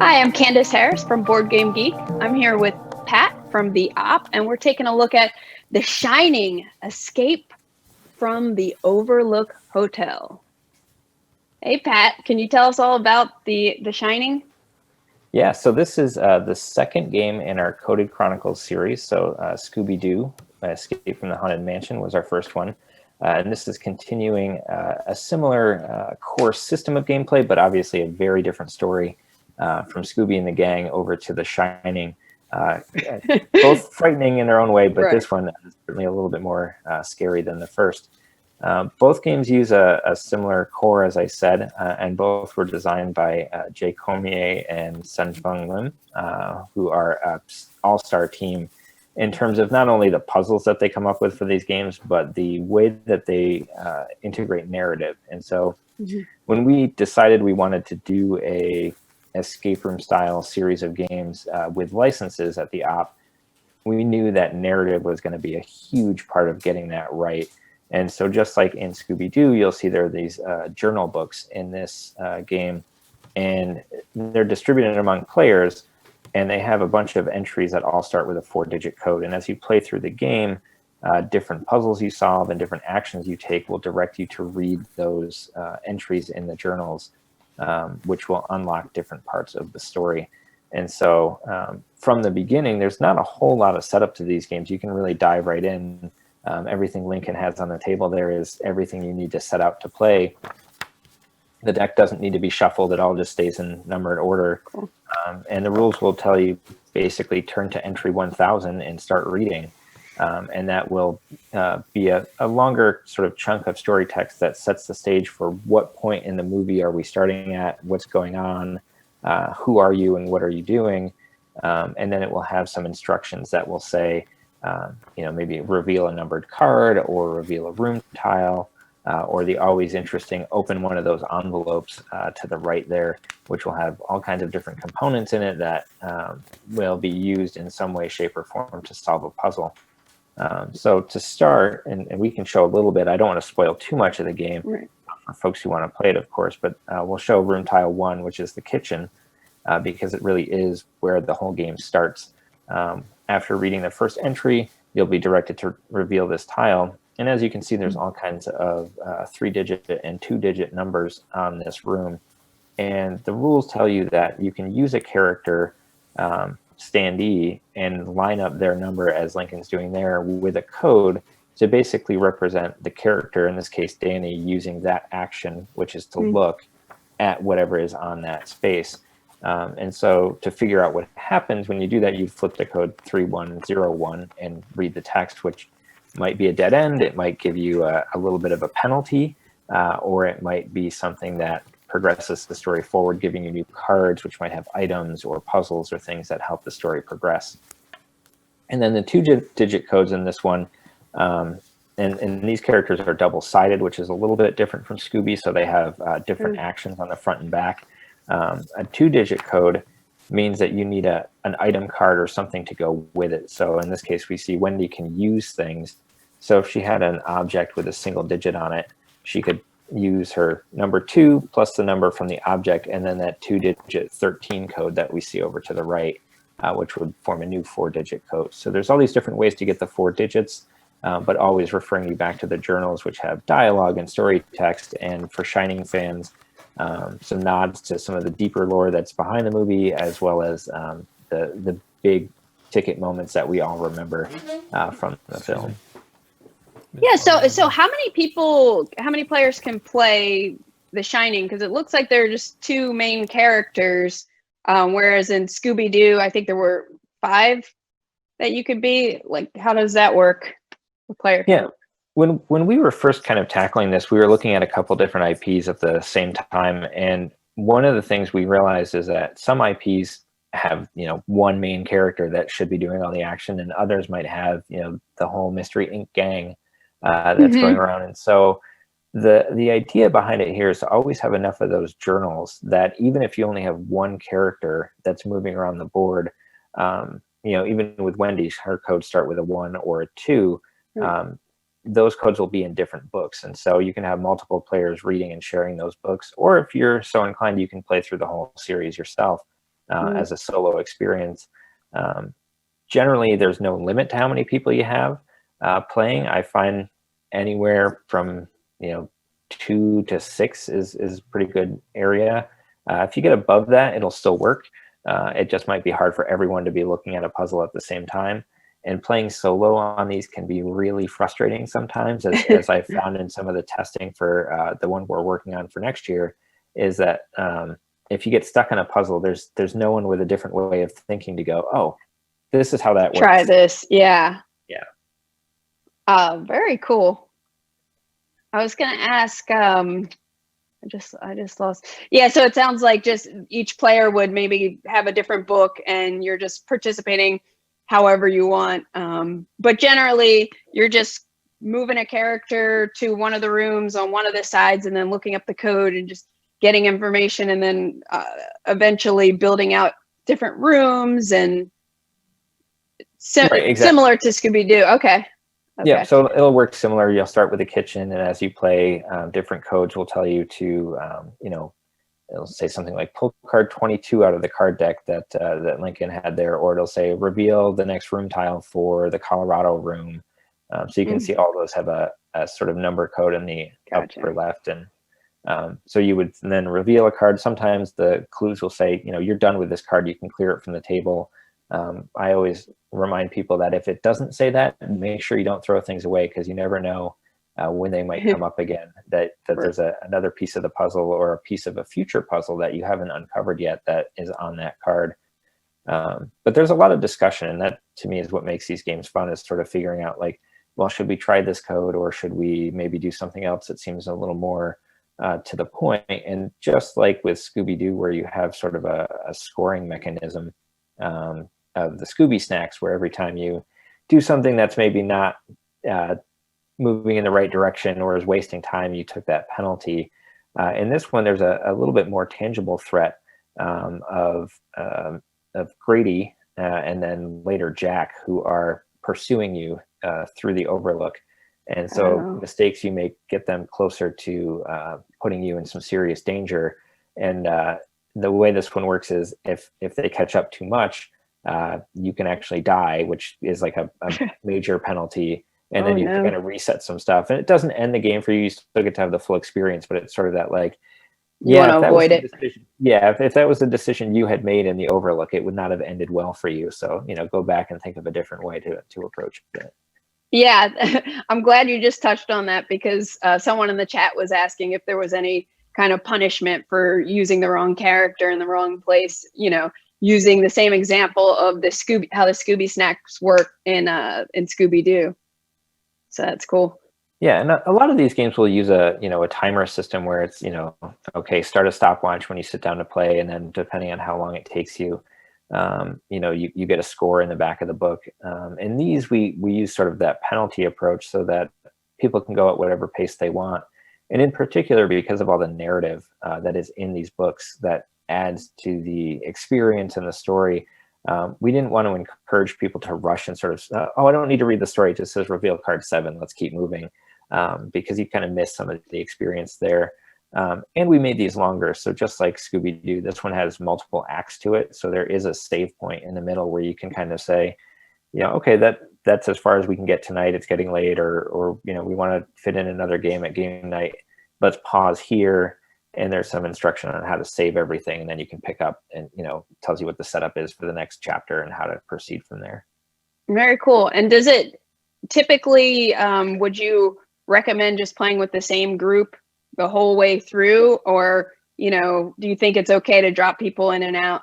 Hi, I'm Candace Harris from BoardGameGeek. I'm here with Pat from The Op, and we're taking a look at The Shining, Escape from the Overlook Hotel. Hey, Pat, can you tell us all about The Shining? Yeah, so this is the second game in our Coded Chronicles series. So ScoobyDoo, Escape from the Haunted Mansion was our first one. And this is continuing a similar core system of gameplay, but obviously a very different story from Scooby and the Gang over to The Shining. Both frightening in their own way, but Right. this one is certainly a little bit more scary than the first. Both games use a similar core, as I said, and both were designed by Jay Cormier and Sun-Fung Lim, who are an all-star team in terms of not only the puzzles that they come up with for these games, but the way that they integrate narrative. And so when we decided we wanted to do a escape room style series of games with licenses at the Op, we knew that narrative was going to be a huge part of getting that right. And so just like in Scooby-Doo, you'll see there are these journal books in this game, and they're distributed among players, and they have a bunch of entries that all start with a 4-digit code. And as you play through the game, different puzzles you solve and different actions you take will direct you to read those entries in the journals, which will unlock different parts of the story. And so from the beginning, there's not a whole lot of setup to these games. You can really dive right in. Everything Lincoln has on the table there is everything you need to set out to play. The deck doesn't need to be shuffled. It all just stays in numbered order. Cool. And the rules will tell you basically turn to entry 1000 and start reading. And that will be a longer sort of chunk of story text that sets the stage for what point in the movie are we starting at, what's going on, who are you and what are you doing. And then it will have some instructions that will say, maybe reveal a numbered card or reveal a room tile, or the always interesting open one of those envelopes to the right there, which will have all kinds of different components in it that will be used in some way, shape, or form to solve a puzzle. So to start, and we can show a little bit, I don't want to spoil too much of the game for folks who want to play it, of course, but we'll show room tile 1, which is the kitchen, because it really is where the whole game starts. After reading the first entry, you'll be directed to reveal this tile. And as you can see, there's all kinds of 3-digit and 2-digit numbers on this room. And the rules tell you that you can use a character standee and line up their number, as Lincoln's doing there, with a code to basically represent the character, in this case, Danny, using that action, which is to look at whatever is on that space. And so to figure out what happens when you do that, you flip the code 3101 and read the text, which might be a dead end. It might give you a little bit of a penalty, or it might be something that progresses the story forward, giving you new cards, which might have items or puzzles or things that help the story progress. And then the 2-digit codes in this one, and these characters are double-sided, which is a little bit different from Scooby, so they have different actions on the front and back. A 2-digit code means that you need an item card or something to go with it. So in this case, we see Wendy can use things. So if she had an object with a single digit on it, she could use her number 2 plus the number from the object, and then that 2-digit 13 code that we see over to the right, which would form a new 4-digit code. So there's all these different ways to get the 4 digits, but always referring you back to the journals, which have dialogue and story text. And for Shining fans, some nods to some of the deeper lore that's behind the movie, as well as the big ticket moments that we all remember from the film. Yeah, so how many players can play The Shining? Because it looks like there are just 2 main characters, whereas in Scooby-Doo, I think there were 5 that you could be. Like, how does that work with player count? When we were first kind of tackling this, we were looking at a couple different IPs at the same time, and one of the things we realized is that some IPs have one main character that should be doing all the action, and others might have the whole Mystery Inc. gang that's going around. And so the idea behind it here is to always have enough of those journals that even if you only have one character that's moving around the board, even with Wendy's, her codes start with a 1 or a 2. Those codes will be in different books. And so you can have multiple players reading and sharing those books. Or if you're so inclined, you can play through the whole series yourself. as a solo experience. Generally, there's no limit to how many people you have playing. I find anywhere from 2 to 6 is a pretty good area. If you get above that, it'll still work. It just might be hard for everyone to be looking at a puzzle at the same time. And playing solo on these can be really frustrating sometimes, as I found in some of the testing for the one we're working on for next year, is that if you get stuck on a puzzle, there's no one with a different way of thinking to go, oh, this is how that works. Try this. Yeah. Yeah. Very cool. I was going to ask, I just lost. Yeah. So it sounds like just each player would maybe have a different book and you're just participating however you want. But generally you're just moving a character to one of the rooms on one of the sides and then looking up the code and just getting information and then eventually building out different rooms and Right, exactly. Similar to Scooby-Doo. Okay. Yeah, so it'll work similar. You'll start with the kitchen, and as you play, different codes will tell you to, it'll say something like pull card 22 out of the card deck that Lincoln had there, or it'll say reveal the next room tile for the Colorado room. So you can see all those have a sort of number code in the upper left, and so you would then reveal a card. Sometimes the clues will say, you're done with this card, you can clear it from the table. I always remind people that if it doesn't say that, make sure you don't throw things away, because you never know when they might come up again, that there's another piece of the puzzle or a piece of a future puzzle that you haven't uncovered yet that is on that card. But there's a lot of discussion, and that to me is what makes these games fun, is sort of figuring out like, well, should we try this code, or should we maybe do something else that seems a little more to the point? And just like with Scooby-Doo, where you have sort of a scoring mechanism of the Scooby snacks, where every time you do something that's maybe not moving in the right direction or is wasting time, you took that penalty. In this one, there's a little bit more tangible threat of Grady and then later Jack, who are pursuing you through the Overlook. And so mistakes you make get them closer to putting you in some serious danger. And the way this one works is if they catch up too much, you can actually die, which is like a major penalty. And then you can kind of reset some stuff. And it doesn't end the game for you. You still get to have the full experience, but it's sort of that like, you want to avoid it. If that was the decision you had made in the Overlook, it would not have ended well for you. So, go back and think of a different way to approach it. Yeah, I'm glad you just touched on that, because someone in the chat was asking if there was any kind of punishment for using the wrong character in the wrong place, using the same example of how the Scooby snacks work in Scooby-Doo. So that's cool. Yeah, and a lot of these games will use a timer system where it's, okay, start a stopwatch when you sit down to play, and then depending on how long it takes you, you get a score in the back of the book. And these we use sort of that penalty approach so that people can go at whatever pace they want. And in particular, because of all the narrative that is in these books that adds to the experience and the story, we didn't want to encourage people to rush and sort of, I don't need to read the story, it just says reveal card 7, let's keep moving, because you kind of miss some of the experience there. And we made these longer. So just like Scooby-Doo, this one has multiple acts to it. So there is a save point in the middle where you can kind of say, okay, that's as far as we can get tonight. It's getting late, or we want to fit in another game at game night. Let's pause here. And there's some instruction on how to save everything. And then you can pick up and, tells you what the setup is for the next chapter and how to proceed from there. Very cool. And does it typically, would you recommend just playing with the same group the whole way through? Or, do you think it's okay to drop people in and out?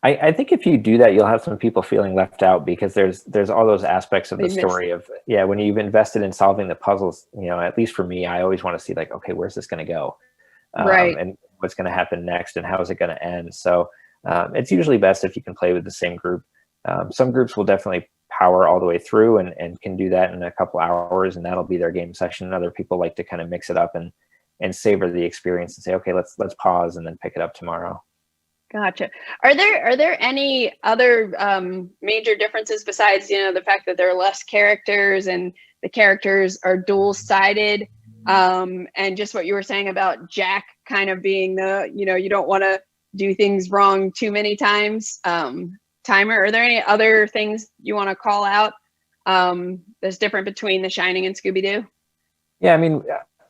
I think if you do that, you'll have some people feeling left out, because there's all those aspects of the story of, when you've invested in solving the puzzles, at least for me, I always want to see like, okay, where's this going to go? Right. And what's going to happen next, and how is it going to end? So it's usually best if you can play with the same group. Some groups will definitely power all the way through and can do that in a couple hours, and that'll be their game session. And other people like to kind of mix it up and savor the experience and say, okay, let's pause and then pick it up tomorrow. Gotcha. Are there any other major differences besides, the fact that there are less characters and the characters are dual-sided? And just what you were saying about Jack kind of being the, you don't want to do things wrong too many times. Timer, are there any other things you want to call out that's different between The Shining and Scooby-Doo? Yeah, I mean,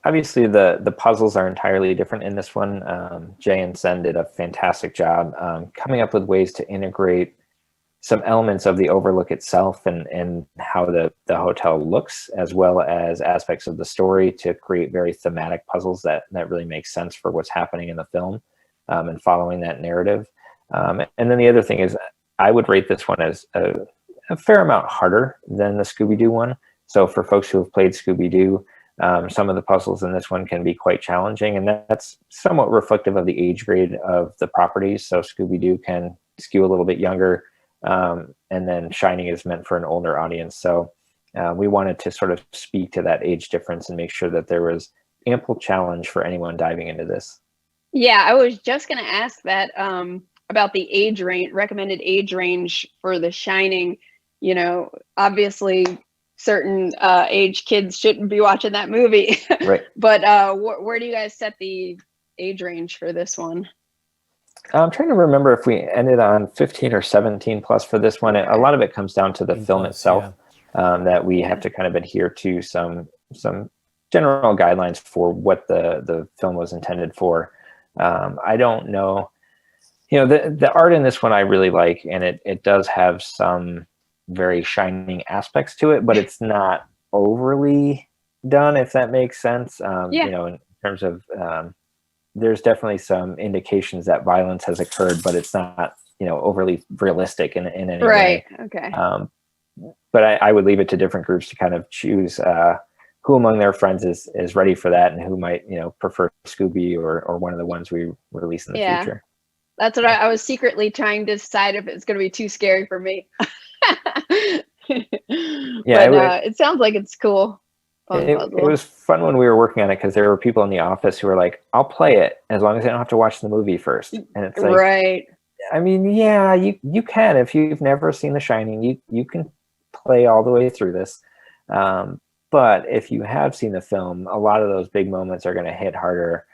obviously the puzzles are entirely different in this one. Jay and Sen did a fantastic job coming up with ways to integrate some elements of the Overlook itself and how the hotel looks, as well as aspects of the story, to create very thematic puzzles that really make sense for what's happening in the film, and following that narrative. And then the other thing is, I would rate this one as a fair amount harder than the Scooby-Doo one. So for folks who have played Scooby-Doo, some of the puzzles in this one can be quite challenging, and that's somewhat reflective of the age grade of the properties. So Scooby-Doo can skew a little bit younger, and then Shining is meant for an older audience. So we wanted to sort of speak to that age difference and make sure that there was ample challenge for anyone diving into this. Yeah, I was just going to ask that about the age range, recommended age range for The Shining. You know, obviously certain age kids shouldn't be watching that movie. Right. But where do you guys set the age range for this one? I'm trying to remember if we ended on 15 or 17 plus for this one. A lot of it comes down to the film itself, that we have to kind of adhere to some general guidelines for what the film was intended for. I don't know, the art in this one I really like, and it does have some very Shining aspects to it, but it's not overly done, if that makes sense. In terms of there's definitely some indications that violence has occurred, but it's not overly realistic in any way. Okay. But I would leave it to different groups to kind of choose who among their friends is ready for that, and who might prefer Scooby or one of the ones we release in the future. That's what I was secretly trying to decide if it's going to be too scary for me. It sounds like it's cool. It was fun when we were working on it, because there were people in the office who were like, I'll play it as long as I don't have to watch the movie first. And it's like, right. I mean, yeah, you can. If you've never seen The Shining, you can play all the way through this. But if you have seen the film, a lot of those big moments are going to hit harder,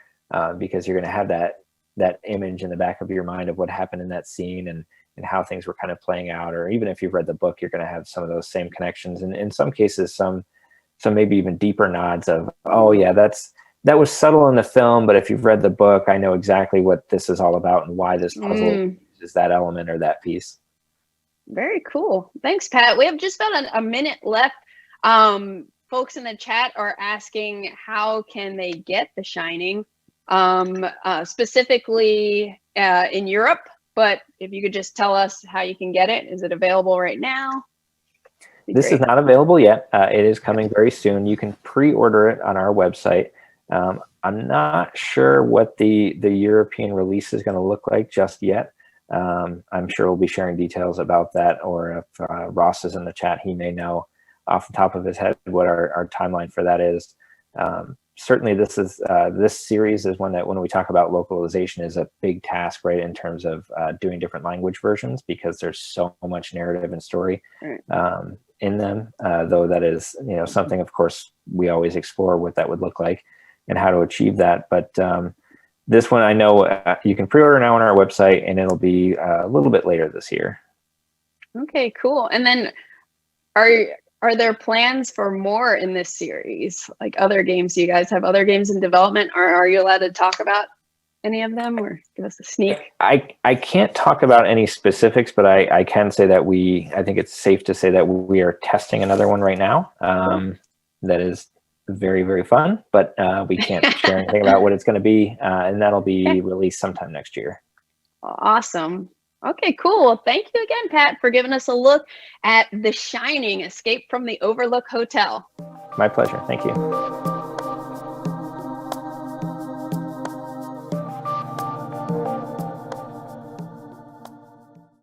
because you're going to have that image in the back of your mind of what happened in that scene and how things were kind of playing out. Or even if you've read the book, you're going to have some of those same connections. And in some cases, some maybe even deeper nods of, oh yeah, that was subtle in the film, but if you've read the book, I know exactly what this is all about and why this puzzle is that element or that piece. Very cool. Thanks, Pat. We have just about a minute left. Folks in the chat are asking, how can they get The Shining, specifically in Europe? But if you could just tell us how you can get it. Is it available right now? This is not available yet. It is coming very soon. You can pre-order it on our website. I'm not sure what the European release is going to look like just yet. I'm sure we'll be sharing details about that, or if Ross is in the chat, he may know off the top of his head what our timeline for that is. Certainly this series is one that, when we talk about localization, is a big task, right, in terms of doing different language versions, because there's so much narrative and story in them, though that is something, of course, we always explore what that would look like and how to achieve that. But this one, I know you can pre-order now on our website, and it'll be a little bit later this year. Okay, cool. And then are there plans for more in this series, like other games? Do you guys have other games in development, or are you allowed to talk about any of them, or give us a sneak? I can't talk about any specifics, but I can say that I think it's safe to say that we are testing another one right now. That is very, very fun, but we can't share anything about what it's going to be, and that'll be released sometime next year. Awesome. Okay, cool. Well, thank you again, Pat, for giving us a look at The Shining: Escape from the Overlook Hotel. My pleasure. Thank you.